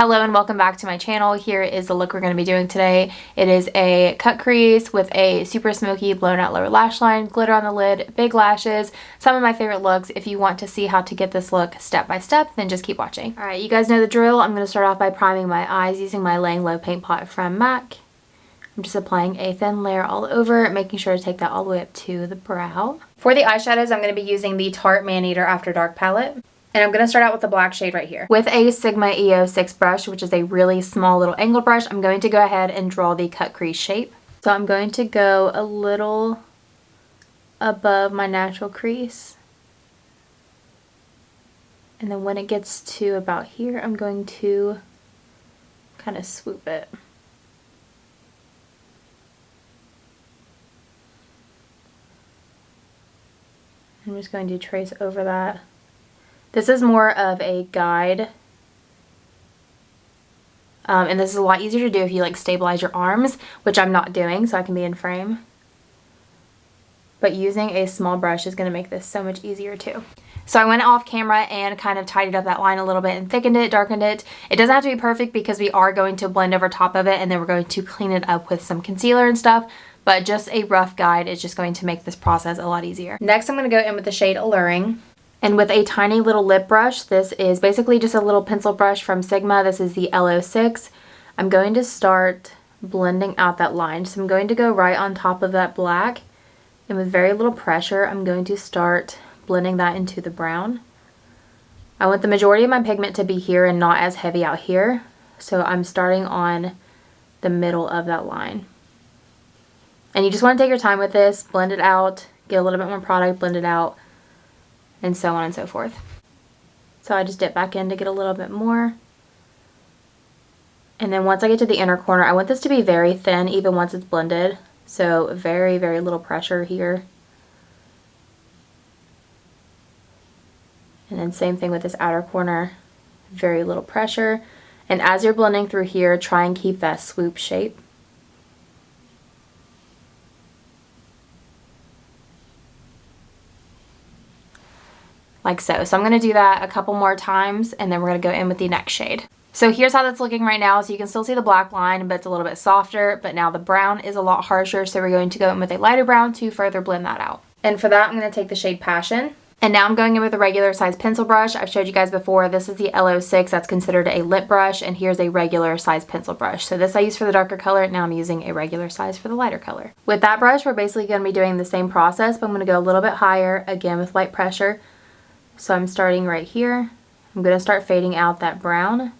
Hello and welcome back to my channel. Here is the look we're going to be doing today. It is a cut crease with a super smoky blown out lower lash line, glitter on the lid, big lashes, some of my favorite looks. If you want to see how to get this look step by step, then just keep watching. Alright, you guys know the drill. I'm going to start off by priming my eyes using my Laying Low paint pot from MAC. I'm just applying a thin layer all over, making sure to take that all the way up to the brow. For the eyeshadows, I'm going to be using the Tarte Maneater After Dark palette. And I'm going to start out with the black shade right here. With a Sigma EO6 brush, which is a really small little angled brush, I'm going to go ahead and draw the cut crease shape. So I'm going to go a little above my natural crease. And then when it gets to about here, I'm going to kind of swoop it. I'm just going to trace over that. This is more of a guide, and this is a lot easier to do if you like stabilize your arms, which I'm not doing, so I can be in frame. But using a small brush is going to make this so much easier too. So I went off camera and kind of tidied up that line a little bit and thickened it, darkened it. It doesn't have to be perfect because we are going to blend over top of it and then we're going to clean it up with some concealer and stuff. But just a rough guide is just going to make this process a lot easier. Next, I'm going to go in with the shade Alluring. And with a tiny little lip brush, this is basically just a little pencil brush from Sigma. This is the L06. I'm going to start blending out that line. So I'm going to go right on top of that black. And with very little pressure, I'm going to start blending that into the brown. I want the majority of my pigment to be here and not as heavy out here. So I'm starting on the middle of that line. And you just want to take your time with this, blend it out, get a little bit more product, blend it out, and so on and so forth. So I just dip back in to get a little bit more. And then once I get to the inner corner, I want this to be very thin even once it's blended. So very, very little pressure here. And then same thing with this outer corner, very little pressure. And as you're blending through here, try and keep that swoop shape. Like so. So I'm going to do that a couple more times and then we're going to go in with the next shade. So here's how that's looking right now. So you can still see the black line, but it's a little bit softer, but now the brown is a lot harsher. So we're going to go in with a lighter brown to further blend that out. And for that, I'm going to take the shade Passion. And now I'm going in with a regular size pencil brush. I've showed you guys before. This is the L06. That's considered a lip brush. And here's a regular size pencil brush. So this I use for the darker color. Now I'm using a regular size for the lighter color. With that brush, we're basically going to be doing the same process, but I'm going to go a little bit higher, again with light pressure. So I'm starting right here. I'm going to start fading out that brown.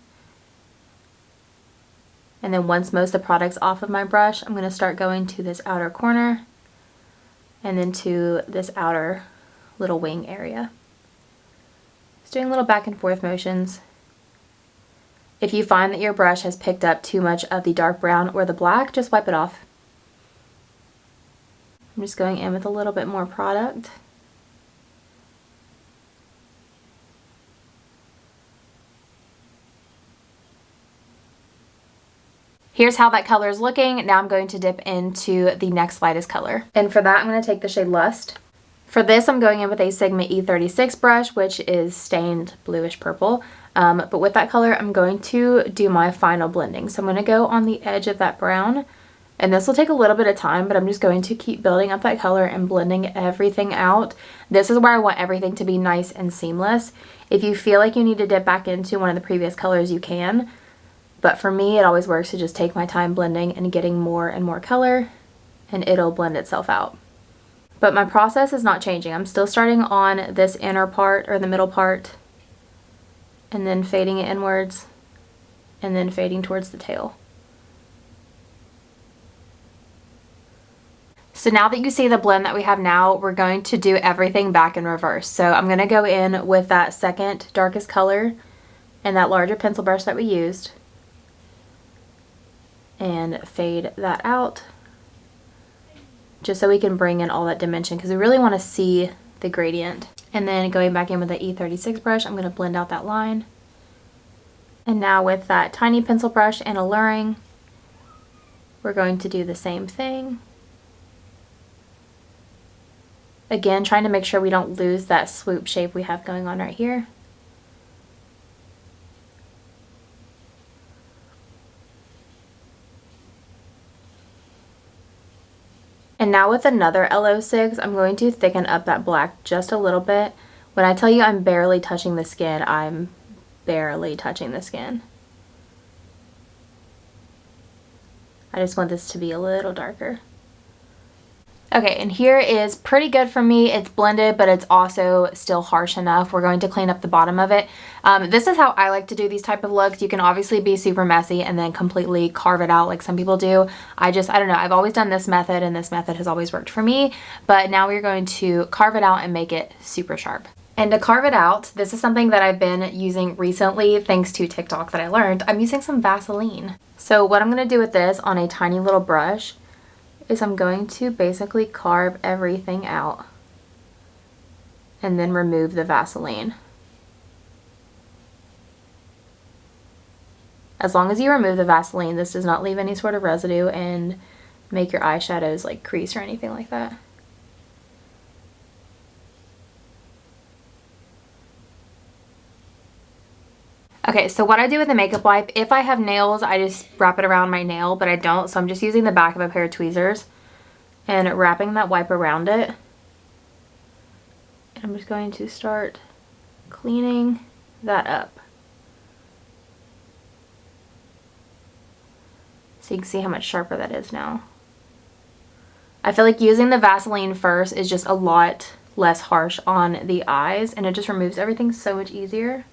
And then once most of the product's off of my brush, I'm going to start going to this outer corner and then to this outer little wing area. Just doing little back and forth motions. If you find that your brush has picked up too much of the dark brown or the black, just wipe it off. I'm just going in with a little bit more product. Here's how that color is looking. Now I'm going to dip into the next lightest color. And for that, I'm going to take the shade Lust. For this, I'm going in with a Sigma E36 brush, which is stained bluish purple. But with that color, I'm going to do my final blending. So I'm going to go on the edge of that brown. And this will take a little bit of time, but I'm just going to keep building up that color and blending everything out. This is where I want everything to be nice and seamless. If you feel like you need to dip back into one of the previous colors, you can. But for me, it always works to just take my time blending and getting more and more color, and it'll blend itself out. But my process is not changing. I'm still starting on this inner part or the middle part, and then fading it inwards, and then fading towards the tail. So now that you see the blend that we have now, we're going to do everything back in reverse. So I'm going to go in with that second darkest color and that larger pencil brush that we used, and fade that out just so we can bring in all that dimension because we really want to see the gradient. And then going back in with the E36 brush, I'm going to blend out that line. And now with that tiny pencil brush and Alluring, we're going to do the same thing. Again, trying to make sure we don't lose that swoop shape we have going on right here. And now with another LO6, I'm going to thicken up that black just a little bit. When I tell you I'm barely touching the skin, I'm barely touching the skin. I just want this to be a little darker. Okay, and here is pretty good for me. It's blended, but it's also still harsh enough. We're going to clean up the bottom of it. This is how I like to do these type of looks. You can obviously be super messy and then completely carve it out like some people do. I don't know. I've always done this method, and this method has always worked for me. But now we're going to carve it out and make it super sharp. And to carve it out, this is something that I've been using recently thanks to TikTok that I learned. I'm using some Vaseline. So what I'm going to do with this on a tiny little brush is I'm going to basically carve everything out and then remove the Vaseline. As long as you remove the Vaseline, this does not leave any sort of residue and make your eyeshadows like crease or anything like that. Okay, so what I do with the makeup wipe, if I have nails, I just wrap it around my nail, but I don't, so I'm just using the back of a pair of tweezers and wrapping that wipe around it. And I'm just going to start cleaning that up. So you can see how much sharper that is now. I feel like using the Vaseline first is just a lot less harsh on the eyes, and it just removes everything so much easier.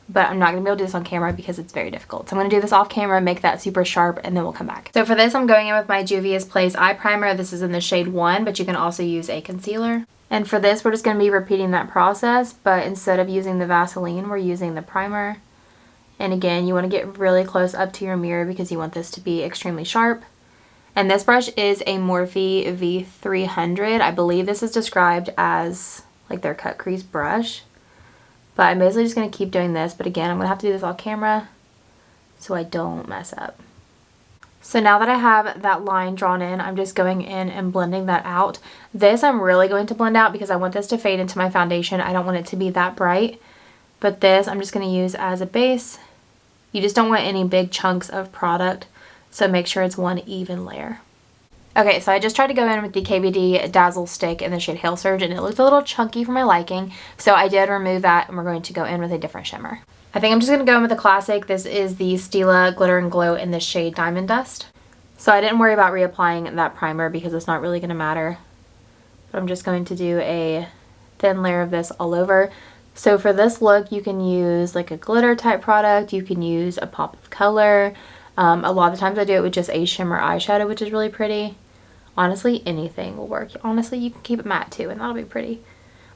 But I'm not going to be able to do this on camera because it's very difficult. So I'm going to do this off camera, make that super sharp, and then we'll come back. So for this, I'm going in with my Juvias Place Eye Primer. This is in the shade 1, but you can also use a concealer. And for this, we're just going to be repeating that process, but instead of using the Vaseline, we're using the primer. And again, you want to get really close up to your mirror because you want this to be extremely sharp. And this brush is a Morphe V300. I believe this is described as like their cut crease brush. But I'm basically just going to keep doing this. But again, I'm going to have to do this off camera so I don't mess up. So now that I have that line drawn in, I'm just going in and blending that out. This I'm really going to blend out because I want this to fade into my foundation. I don't want it to be that bright. But this I'm just going to use as a base. You just don't want any big chunks of product. So make sure it's one even layer. Okay, so I just tried to go in with the KVD Dazzle Stick in the shade Hail Surge, and it looked a little chunky for my liking, so I did remove that, and we're going to go in with a different shimmer. I think I'm just going to go in with the classic. This is the Stila Glitter and Glow in the shade Diamond Dust. So I didn't worry about reapplying that primer because it's not really going to matter. But I'm just going to do a thin layer of this all over. So for this look, you can use like a glitter type product, you can use a pop of color. A lot of the times I do it with just a shimmer eyeshadow, which is really pretty. Honestly, anything will work. Honestly, you can keep it matte too, and that'll be pretty.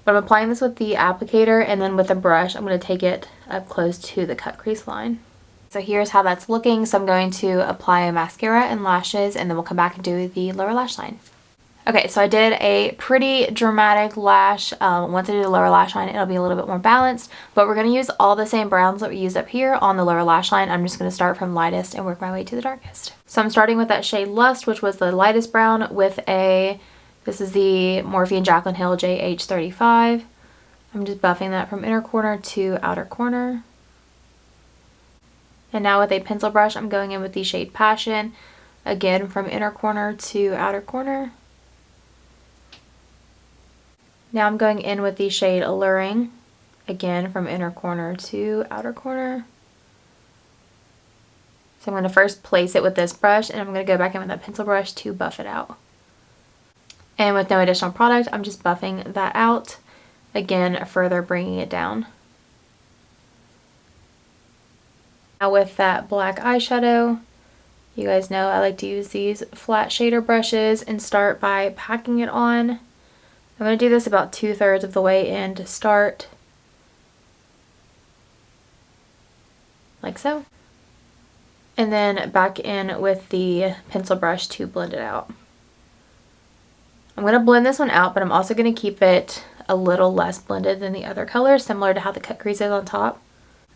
But I'm applying this with the applicator, and then with a brush, I'm going to take it up close to the cut crease line. So here's how that's looking. So I'm going to apply a mascara and lashes, and then we'll come back and do the lower lash line. Okay, so I did a pretty dramatic lash. Once I do the lower lash line, it'll be a little bit more balanced, but we're going to use all the same browns that we used up here on the lower lash line. I'm just going to start from lightest and work my way to the darkest. So I'm starting with that shade Lust, which was the lightest brown, with this is the Morphe and Jaclyn Hill JH35. I'm just buffing that from inner corner to outer corner. And now with a pencil brush, I'm going in with the shade Passion, again from inner corner to outer corner. Now I'm going in with the shade Alluring, again from inner corner to outer corner. So I'm going to first place it with this brush, and I'm going to go back in with that pencil brush to buff it out. And with no additional product, I'm just buffing that out, again further bringing it down. Now with that black eyeshadow, you guys know I like to use these flat shader brushes and start by packing it on. I'm going to do this about 2/3 of the way in to start, like so, and then back in with the pencil brush to blend it out. I'm going to blend this one out, but I'm also going to keep it a little less blended than the other colors, similar to how the cut crease is on top.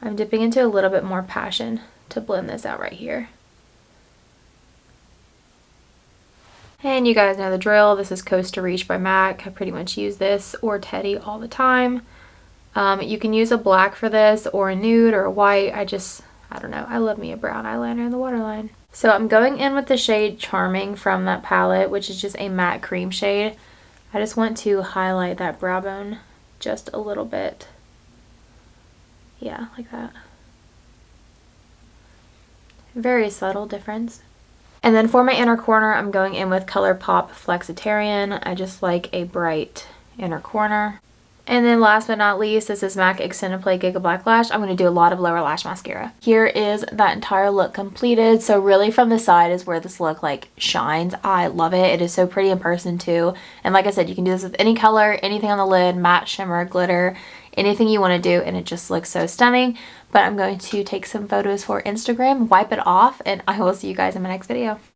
I'm dipping into a little bit more Passion to blend this out right here. And you guys know the drill. This is Costa Riche by MAC. I pretty much use this or Teddy all the time. You can use a black for this or a nude or a white. I don't know. I love me a brown eyeliner in the waterline. So I'm going in with the shade Charming from that palette, which is just a matte cream shade. I just want to highlight that brow bone just a little bit. Yeah, like that. Very subtle difference. And then for my inner corner, I'm going in with Colourpop Flexitarian. I just like a bright inner corner. And then last but not least, this is MAC Extended Play Gigablack Lash. I'm going to do a lot of lower lash mascara. Here is that entire look completed. So really from the side is where this look like shines. I love it. It is so pretty in person too. And like I said, you can do this with any color, anything on the lid, matte, shimmer, glitter, anything you want to do, and it just looks so stunning. But I'm going to take some photos for Instagram, wipe it off, and I will see you guys in my next video.